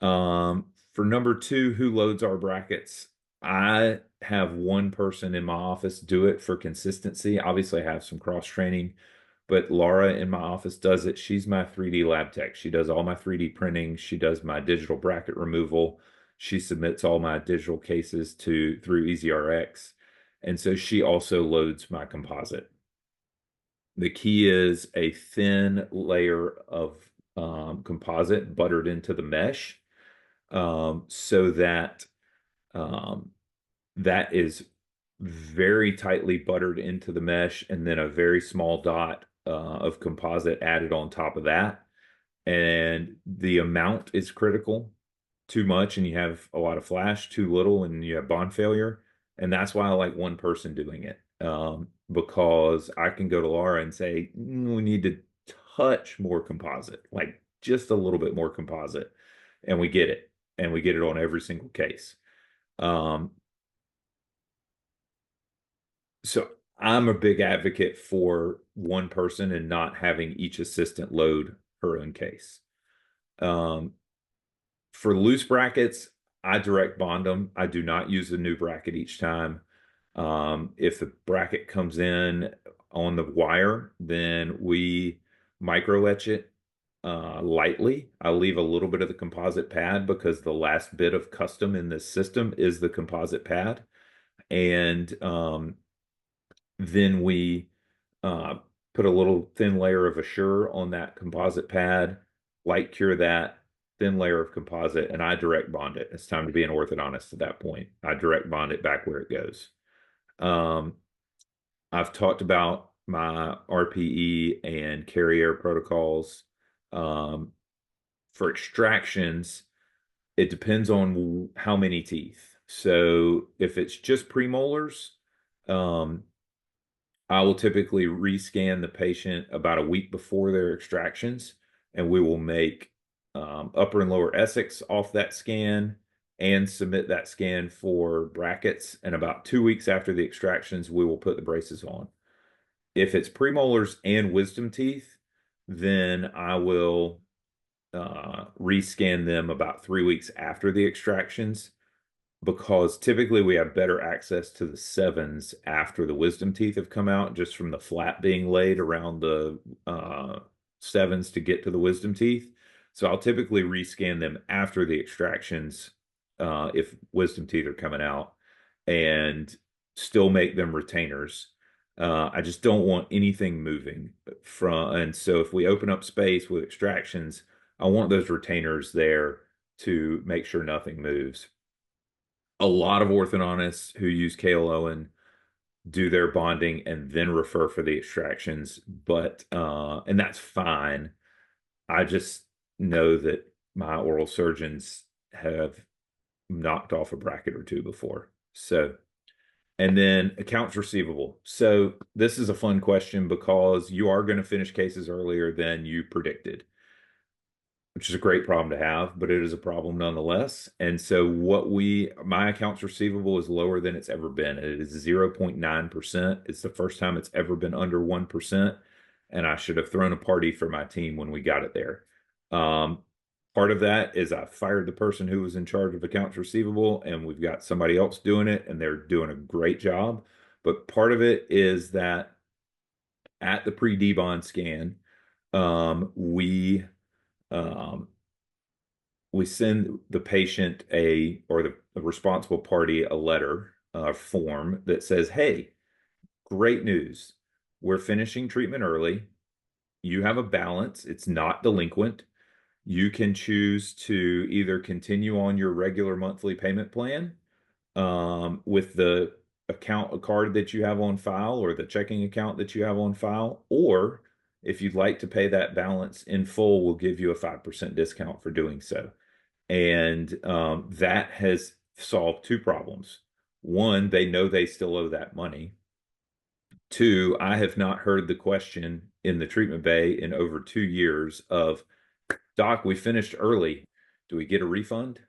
For number two, who loads our brackets? I have one person in my office do it for consistency. Obviously, I have some cross training, but Laura in my office does it. She's my 3D lab tech. She does all my 3D printing. She does my digital bracket removal. She submits all my digital cases through EasyRx. And so she also loads my composite. The key is a thin layer of composite buttered into the mesh, so that that is very tightly buttered into the mesh, and then a very small dot of composite added on top of that. And the amount is critical. Too much and you have a lot of flash, too little and you have bond failure. And that's why I like one person doing it, because I can go to Laura and say, we need to touch more composite, like just a little bit more composite. And we get it. And we get it on every single case. So I'm a big advocate for one person and not having each assistant load her own case. For loose brackets, I direct bond them. I do not use a new bracket each time. If the bracket comes in on the wire, then we micro etch it lightly. I leave a little bit of the composite pad because the last bit of custom in this system is the composite pad. And then we put a little thin layer of Assure on that composite pad, light cure that, thin layer of composite, and I direct bond it. It's time to be an orthodontist at that point. I direct bond it back where it goes. I've talked about my RPE and carrier protocols. Um, for extractions, it depends on how many teeth. So if it's just premolars, um, I will typically rescan the patient about a week before their extractions, and we will make upper and lower Essex off that scan and submit that scan for brackets. And about 2 weeks after the extractions, we will put the braces on. If it's premolars and wisdom teeth, then I will rescan them about 3 weeks after the extractions, because typically we have better access to the sevens after the wisdom teeth have come out, just from the flat being laid around the sevens to get to the wisdom teeth. So I'll typically rescan them after the extractions if wisdom teeth are coming out, and still make them retainers. I just don't want anything moving from, and so if we open up space with extractions, I want those retainers there to make sure nothing moves. A lot of orthodontists who use KLOwen do their bonding and then refer for the extractions, but and that's fine. I just know that my oral surgeons have knocked off a bracket or two before. So, and then accounts receivable. So this is a fun question because you are going to finish cases earlier than you predicted, which is a great problem to have, but it is a problem nonetheless. And so my accounts receivable is lower than it's ever been. It is 0.9%. It's the first time it's ever been under 1%. And I should have thrown a party for my team when we got it there. Um, Part of that is I fired the person who was in charge of accounts receivable, and we've got somebody else doing it, and they're doing a great job. But part of it is that at the pre-debond scan, we um, we send the patient or the responsible party a letter, a form that says, "Hey, great news. We're finishing treatment early. You have a balance. It's not delinquent. You can choose to either continue on your regular monthly payment plan with the account card that you have on file or the checking account that you have on file, or if you'd like to pay that balance in full, we'll give you a 5% discount for doing so." And that has solved two problems. One, they know they still owe that money. Two, I have not heard the question in the treatment bay in over 2 years of, "Doc, we finished early. Do we get a refund?"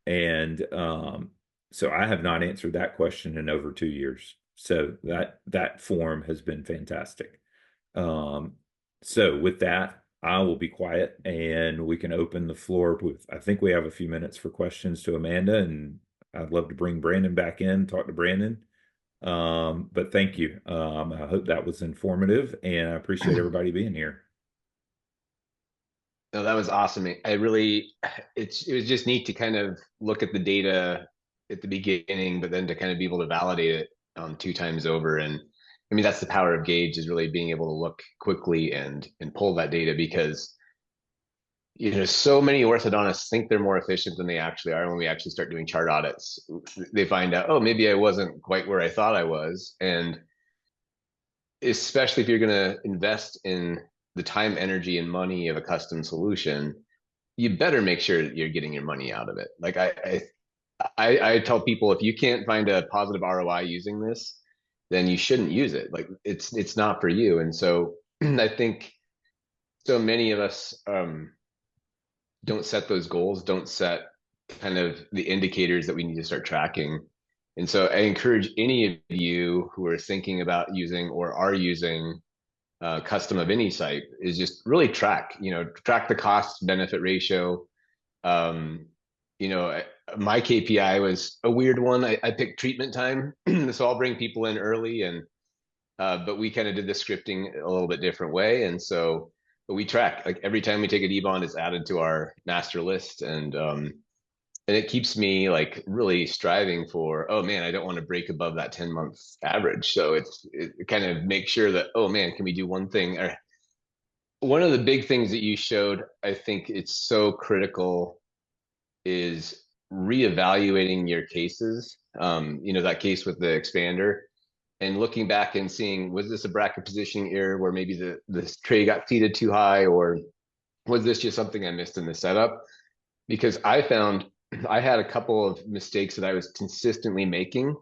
And so I have not answered that question in over 2 years. So that form has been fantastic. Um, so with that, I will be quiet and we can open the floor with, I think we have a few minutes for questions to Amanda, and I'd love to bring Brandon back in, talk to Brandon. But thank you. I hope that was informative, and I appreciate everybody being here. No, that was awesome. I really, it was just neat to kind of look at the data at the beginning, but then to kind of be able to validate it 2 times over. And I mean, that's the power of Gauge, is really being able to look quickly and pull that data, because so many orthodontists think they're more efficient than they actually are. When we actually start doing chart audits, they find out, oh, maybe I wasn't quite where I thought I was. And especially if you're going to invest in the time, energy, and money of a custom solution, you better make sure that you're getting your money out of it. Like I tell people, if you can't find a positive ROI using this, then you shouldn't use it. Like it's not for you. And so I think so many of us don't set those goals, don't set kind of the indicators that we need to start tracking. And so I encourage any of you who are thinking about using or are using custom of any site, is just really track the cost benefit ratio. Um, my KPI was a weird one. I picked treatment time, so I'll bring people in early, and but we kind of did the scripting a little bit different way, and so but we track, like, every time we take a debond, it's added to our master list, and it keeps me like really striving for, oh man, I don't want to break above that 10-month average. So it kind of makes sure that, oh man, can we do one thing? Or one of the big things that you showed, I think it's so critical, is reevaluating your cases. That case with the expander. and looking back and seeing, was this a bracket positioning error where maybe the tray got seated too high, or was this just something I missed in the setup? Because I found I had a couple of mistakes that I was consistently making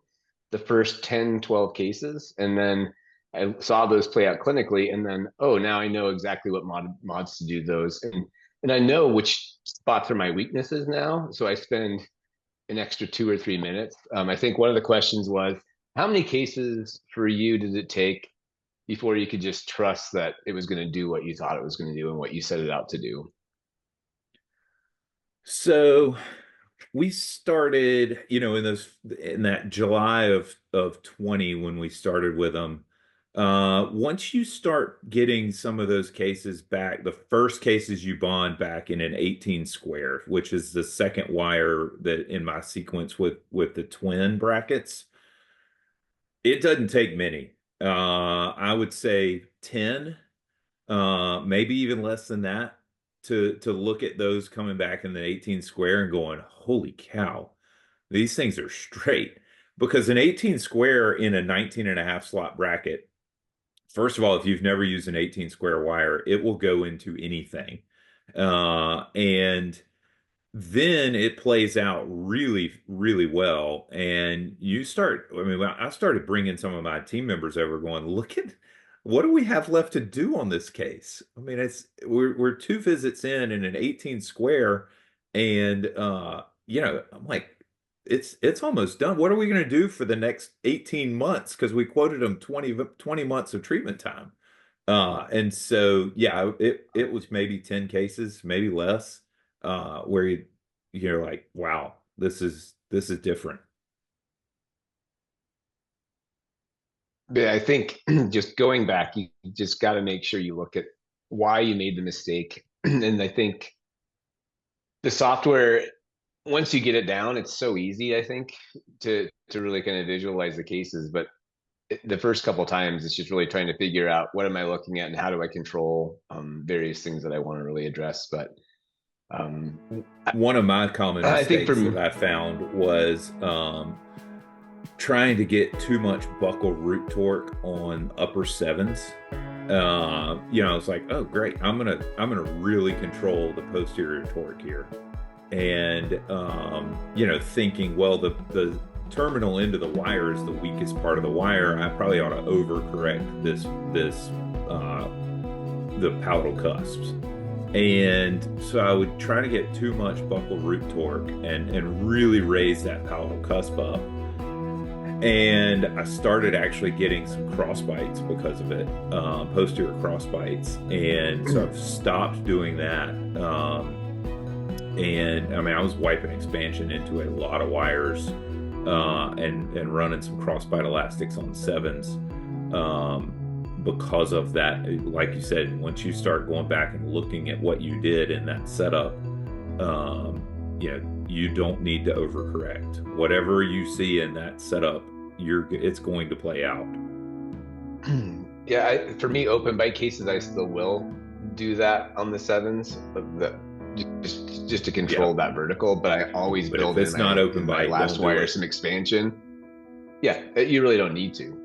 the first 10, 12 cases. And then I saw those play out clinically. And then, oh, now I know exactly what mods to do those. And I know which spots are my weaknesses now. So I spend an extra 2 or 3 minutes. I think one of the questions was, how many cases for you did it take before you could just trust that it was going to do what you thought it was going to do and what you set it out to do? So we started, in that July of 20 when we started with them. Once you start getting some of those cases back, the first cases you bond back in an 18 square, which is the second wire that in my sequence with the twin brackets, it doesn't take many. I would say 10, maybe even less than that, to look at those coming back in the 18 square and going, holy cow, these things are straight. Because an 18 square in a 19.5 slot bracket, first of all, if you've never used an 18 square wire, it will go into anything. And then it plays out really, really well. And when I started bringing some of my team members over going, look at what do we have left to do on this case? I mean, we're 2 visits in an 18 square, and I'm like, it's almost done. What are we going to do for the next 18 months? Because we quoted them 20 months of treatment time. And so, yeah, it was maybe 10 cases, maybe less, where you're like, wow, this is different. But I think just going back, you just got to make sure you look at why you made the mistake. And I think the software, once you get it down, it's so easy, I think, to really kind of visualize the cases. But the first couple of times, it's just really trying to figure out what am I looking at and how do I control various things that I want to really address. But one of my common mistakes that I found was trying to get too much buckle root torque on upper sevens. It's like, oh great, I'm gonna really control the posterior torque here, and thinking, well, the terminal end of the wire is the weakest part of the wire. I probably ought to overcorrect the palatal cusps. And so I would try to get too much buccal root torque and really raise that palatal cusp up. And I started actually getting some cross bites because of it, posterior cross bites. And so I've stopped doing that. And I mean, I was wiping expansion into a lot of wires, and running some crossbite elastics on sevens, because of that. Like you said, once you start going back and looking at what you did in that setup, you don't need to overcorrect. Whatever you see in that setup, it's going to play out. Yeah, for me, open bite cases, I still will do that on the sevens, just to control that vertical. But I always build in my last wire some expansion. Yeah, you really don't need to.